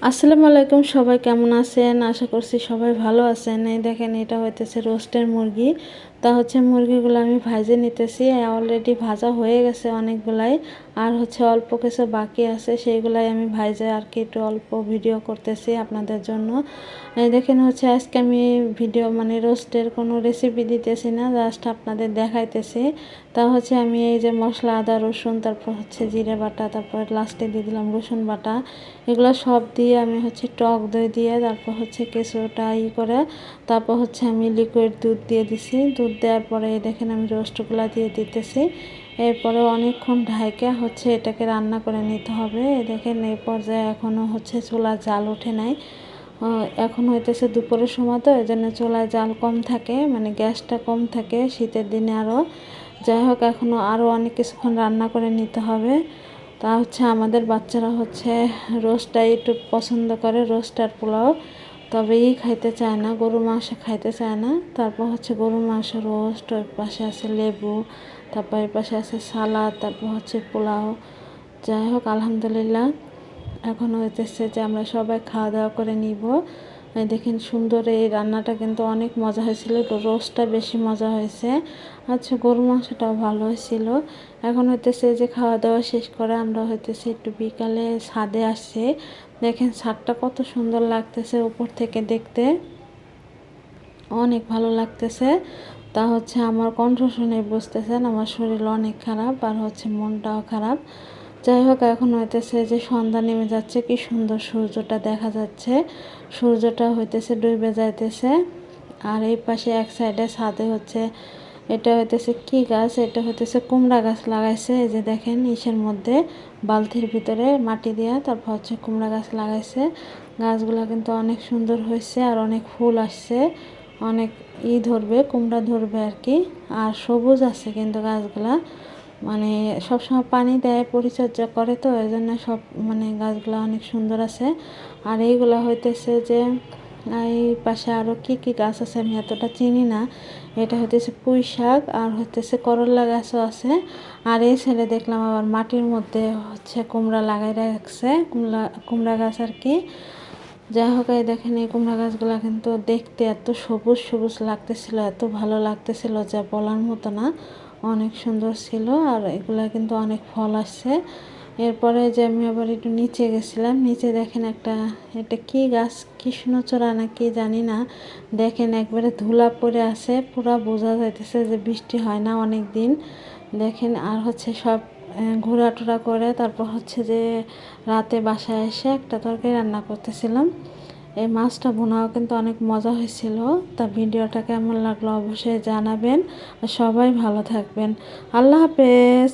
আসসালামু আলাইকুম, সবাই কেমন আছেন? আশা করছি সবাই ভালো আছেন। এই দেখেন, এটা হইতেছে রোস্টের মুরগি। তা হচ্ছে মুরগিগুলো আমি ভাজে নিতেছি। অলরেডি ভাজা হয়ে গেছে অনেকগুলাই, আর হচ্ছে অল্প কিছু বাকি আছে, সেইগুলাই আমি ভাজে আর কি একটু অল্প ভিডিও করতেছি আপনাদের জন্য। এই দেখেন হচ্ছে আজকে আমি ভিডিও মানে রোস্টের কোনো রেসিপি দিতেছি না, জাস্ট আপনাদের দেখাইতেছি। তা হচ্ছে আমি এই যে মশলা, আদা রসুন, তারপর হচ্ছে জিরে বাটা, তারপর লাস্টে দিয়ে দিলাম রসুন বাটা, এগুলো সব দিয়ে আমি হচ্ছে টক দই দিয়ে, তারপর হচ্ছে কিছুটা করে, তারপর হচ্ছে আমি লিকুইড দুধ দিয়ে দিছি। দুধ দেওয়ার পরে দেখেন আমি রোস্টগুলো দিয়ে দিতেছি। এরপরে অনেকক্ষণ ঢাইকা হচ্ছে এটাকে রান্না করে নিতে হবে। দেখেন এই পর্যায়ে এখনও হচ্ছে চুলার জাল ওঠে নাই। এখন হইতেছে দুপুরের সময়, তো এই জন্য চুলায় জাল কম থাকে, মানে গ্যাসটা কম থাকে শীতের দিনে আরও। যাই হোক, এখনও আরও অনেক কিছুক্ষণ রান্না করে নিতে হবে। তা হচ্ছে আমাদের বাচ্চারা হচ্ছে রোস্টটাই একটু পছন্দ করে, রোস্ট আর পোলাও। তবে খাইতে চায় না, গরুর মাংস খাইতে চায় না। তারপর হচ্ছে গরুর মাংস রোস্ট, ওই পাশে আছে লেবু, তারপর এই পাশে আছে সালাদ, তারপর হচ্ছে পোলাও। যাই হোক, আলহামদুলিল্লাহ এখন হইতেছে যে আমরা সবাই খাওয়া দাওয়া করে নিব। দেখেন সুন্দর এই রান্নাটা কিন্তু অনেক মজা হয়েছিল, রোস্টটা বেশি মজা হয়েছে। আচ্ছা, গরুর মাংসটাও ভালো হয়েছিল। এখন হইতেছে যে খাওয়া দাওয়া শেষ করে আমরা হইতেছে একটু বিকালে ছাদে আসছি। দেখেন ছাদটা কত সুন্দর লাগতেছে উপর থেকে দেখতে, অনেক ভালো লাগতেছে। তা হচ্ছে আমার কণ্ঠ শুনে বুঝতেছেন আমার শরীর অনেক খারাপ, আর হচ্ছে মনটাও খারাপ। যাই হোক, এখন হইতেছে যে সন্ধ্যা নেমে যাচ্ছে, কি সুন্দর সূর্যটা দেখা যাচ্ছে, সূর্যটা হইতেছে ডুবে যাইতেছে। আর এই পাশে এক সাইডে ছাদে হচ্ছে, এটা হইতেছে কি গাছ, এটা হইতেছে কুমড়া গাছ লাগাইছে। এই যে দেখেন ইসের মধ্যে বালতির ভিতরে মাটি দিয়া, তারপর হচ্ছে কুমড়া গাছ লাগাইছে। গাছগুলা কিন্তু অনেক সুন্দর হয়েছে, আর অনেক ফুল আসছে, অনেক ধরবে, কুমড়া ধরবে আর কি। আর সবুজ আছে কিন্তু গাছগুলা, মানে সবসময় পানি দেয়, পরিচর্যা করে, তো এই জন্য সব মানে গাছগুলো অনেক সুন্দর আছে। আর এইগুলা হইতেছে যে এই পাশে আরও কি কি গাছ আছে আমি এতটা চিনি না। এটা হইতেছে পুঁই শাক, আর হইতেছে করলা গাছও আছে। আর এই ছেলে দেখলাম আবার মাটির মধ্যে হচ্ছে কুমড়া লাগাই রাখছে, কুমড়া গাছ আর কি। যাই হোক, এই দেখেন এই কুমড়া গাছগুলো কিন্তু দেখতে এত সবুজ সবুজ লাগতেছিল, এত ভালো লাগতেছিল যা বলার মতো না, অনেক সুন্দর ছিল। আর এগুলা কিন্তু অনেক ফল আসছে। এরপরে যে আমি আবার একটু নিচে গেছিলাম, নিচে দেখেন এটা কি গাছ, কৃষ্ণচূড়া না কি জানি না। দেখেন একবারে ধুলা পড়ে আছে, পুরা বোঝা যাইতেছে যে বৃষ্টি হয় না অনেক দিন। দেখেন আর হচ্ছে সব ঘোরাটোরা করে, তারপর হচ্ছে যে রাতে বাসায় এসে একটা তরকারি রান্না করতেছিলাম। এই মাছটা ভুনাও কিন্তু অনেক মজা হয়েছিল। তা ভিডিওটা কেমন লাগলো অবশ্যই জানাবেন, আর সবাই ভালো থাকবেন। আল্লাহ হাফেজ।